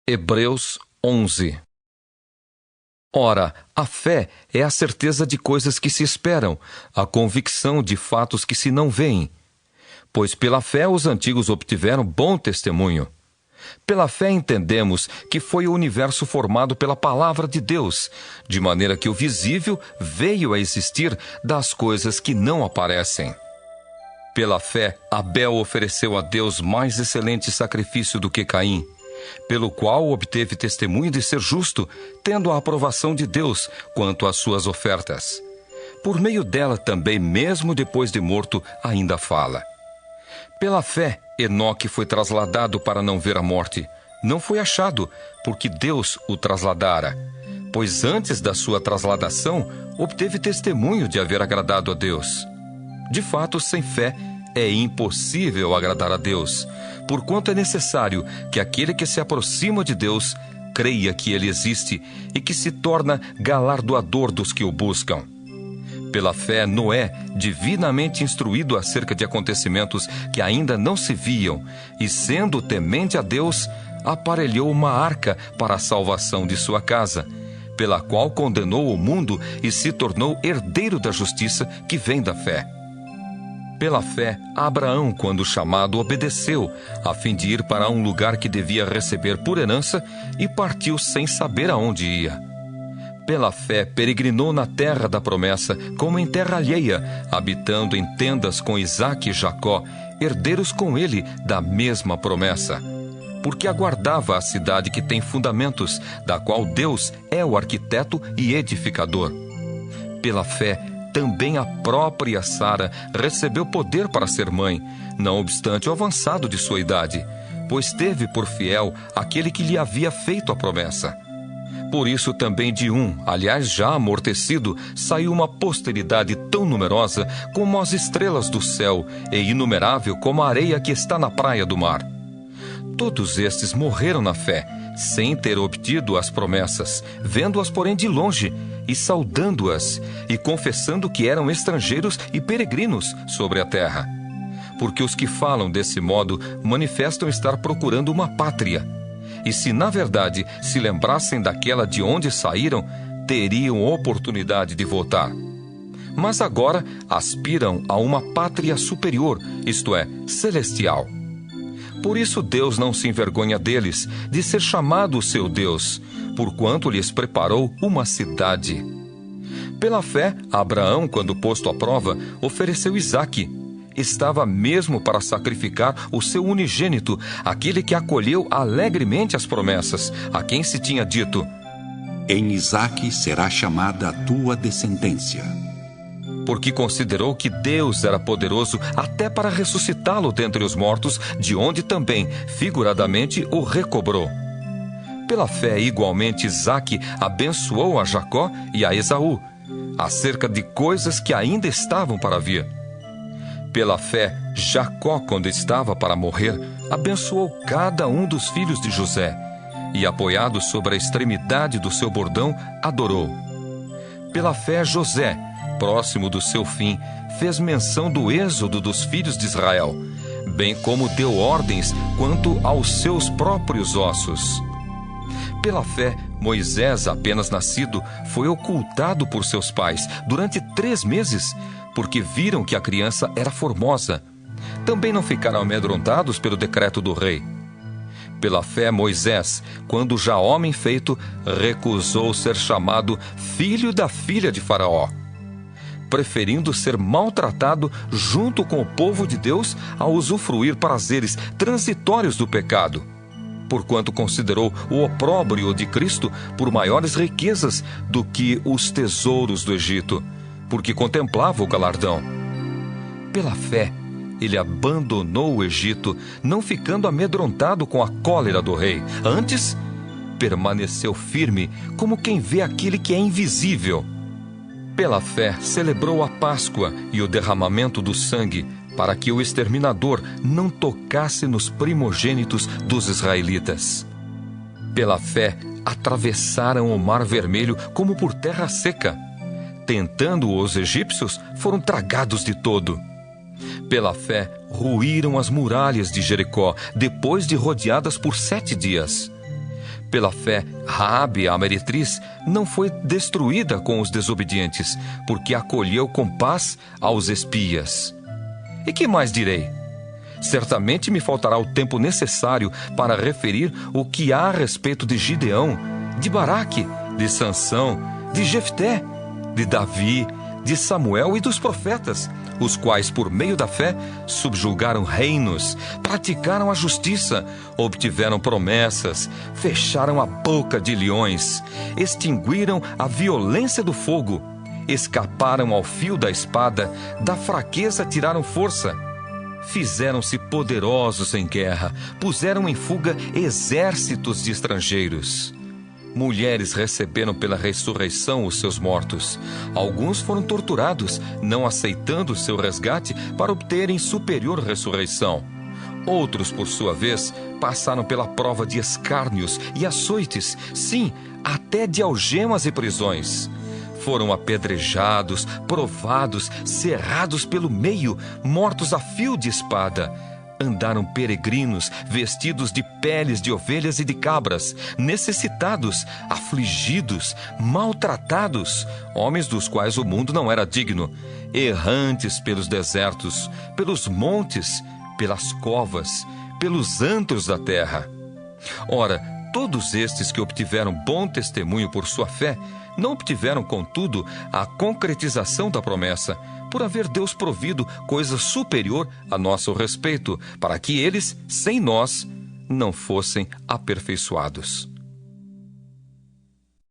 Hebreus 11. Ora, a fé é a certeza de coisas que se esperam, a convicção de fatos que se não veem. Pois pela fé os antigos obtiveram bom testemunho. Pela fé entendemos que foi o universo formado pela palavra de Deus, de maneira que o visível veio a existir das coisas que não aparecem. Pela fé, Abel ofereceu a Deus mais excelente sacrifício do que Caim, pelo qual obteve testemunho de ser justo, tendo a aprovação de Deus quanto às suas ofertas. Por meio dela também, mesmo depois de morto, ainda fala. Pela fé, Enoque foi trasladado para não ver a morte. Não foi achado, porque Deus o trasladara. Pois antes da sua trasladação, obteve testemunho de haver agradado a Deus. De fato, sem fé, é impossível agradar a Deus, porquanto é necessário que aquele que se aproxima de Deus creia que Ele existe e que se torna galardoador dos que o buscam. Pela fé, Noé, divinamente instruído acerca de acontecimentos que ainda não se viam, e sendo temente a Deus, aparelhou uma arca para a salvação de sua casa, pela qual condenou o mundo e se tornou herdeiro da justiça que vem da fé. Pela fé, Abraão, quando chamado, obedeceu, a fim de ir para um lugar que devia receber por herança, e partiu sem saber aonde ia. Pela fé, peregrinou na terra da promessa, como em terra alheia, habitando em tendas com Isaque e Jacó, herdeiros com ele da mesma promessa. Porque aguardava a cidade que tem fundamentos, da qual Deus é o arquiteto e edificador. Pela fé, também a própria Sara recebeu poder para ser mãe, não obstante o avançado de sua idade, pois teve por fiel aquele que lhe havia feito a promessa. Por isso também de aliás já amortecido, saiu uma posteridade tão numerosa como as estrelas do céu e inumerável como a areia que está na praia do mar. Todos estes morreram na fé, sem ter obtido as promessas, vendo-as porém de longe, e saudando-as, e confessando que eram estrangeiros e peregrinos sobre a terra. Porque os que falam desse modo manifestam estar procurando uma pátria. E se na verdade se lembrassem daquela de onde saíram, teriam oportunidade de voltar. Mas agora aspiram a uma pátria superior, isto é, celestial. Por isso Deus não se envergonha deles, de ser chamado seu Deus, porquanto lhes preparou uma cidade. Pela fé, Abraão, quando posto à prova, ofereceu Isaque. Estava mesmo para sacrificar o seu unigênito, aquele que acolheu alegremente as promessas, a quem se tinha dito: em Isaque será chamada a tua descendência. Porque considerou que Deus era poderoso até para ressuscitá-lo dentre os mortos, de onde também, figuradamente, o recobrou. Pela fé, igualmente, Isaque abençoou a Jacó e a Esaú, acerca de coisas que ainda estavam para vir. Pela fé, Jacó, quando estava para morrer, abençoou cada um dos filhos de José, e, apoiado sobre a extremidade do seu bordão, adorou. Pela fé, José, próximo do seu fim, fez menção do êxodo dos filhos de Israel, bem como deu ordens quanto aos seus próprios ossos. Pela fé, Moisés, apenas nascido, foi ocultado por seus pais durante 3 meses, porque viram que a criança era formosa. Também não ficaram amedrontados pelo decreto do rei. Pela fé, Moisés, quando já homem feito, recusou ser chamado filho da filha de Faraó, preferindo ser maltratado junto com o povo de Deus a usufruir prazeres transitórios do pecado, porquanto considerou o opróbrio de Cristo por maiores riquezas do que os tesouros do Egito, porque contemplava o galardão. Pela fé, ele abandonou o Egito, não ficando amedrontado com a cólera do rei. Antes, permaneceu firme, como quem vê aquele que é invisível. Pela fé, celebrou a Páscoa e o derramamento do sangue, para que o exterminador não tocasse nos primogênitos dos israelitas. Pela fé, atravessaram o Mar Vermelho como por terra seca. Tentando os egípcios, foram tragados de todo. Pela fé, ruíram as muralhas de Jericó, depois de rodeadas por 7 dias. Pela fé, Raabe, a meretriz, não foi destruída com os desobedientes, porque acolheu com paz aos espias. E que mais direi? Certamente me faltará o tempo necessário para referir o que há a respeito de Gideão, de Baraque, de Sansão, de Jefté, de Davi, de Samuel e dos profetas, os quais, por meio da fé, subjugaram reinos, praticaram a justiça, obtiveram promessas, fecharam a boca de leões, extinguiram a violência do fogo, escaparam ao fio da espada, da fraqueza tiraram força. Fizeram-se poderosos em guerra, puseram em fuga exércitos de estrangeiros. Mulheres receberam pela ressurreição os seus mortos. Alguns foram torturados, não aceitando o seu resgate para obterem superior ressurreição. Outros, por sua vez, passaram pela prova de escárnios e açoites, sim, até de algemas e prisões. Foram apedrejados, provados, cerrados pelo meio, mortos a fio de espada. Andaram peregrinos, vestidos de peles de ovelhas e de cabras, necessitados, afligidos, maltratados, homens dos quais o mundo não era digno, errantes pelos desertos, pelos montes, pelas covas, pelos antros da terra. Ora, todos estes que obtiveram bom testemunho por sua fé, não obtiveram, contudo, a concretização da promessa, por haver Deus provido coisa superior a nosso respeito, para que eles, sem nós, não fossem aperfeiçoados.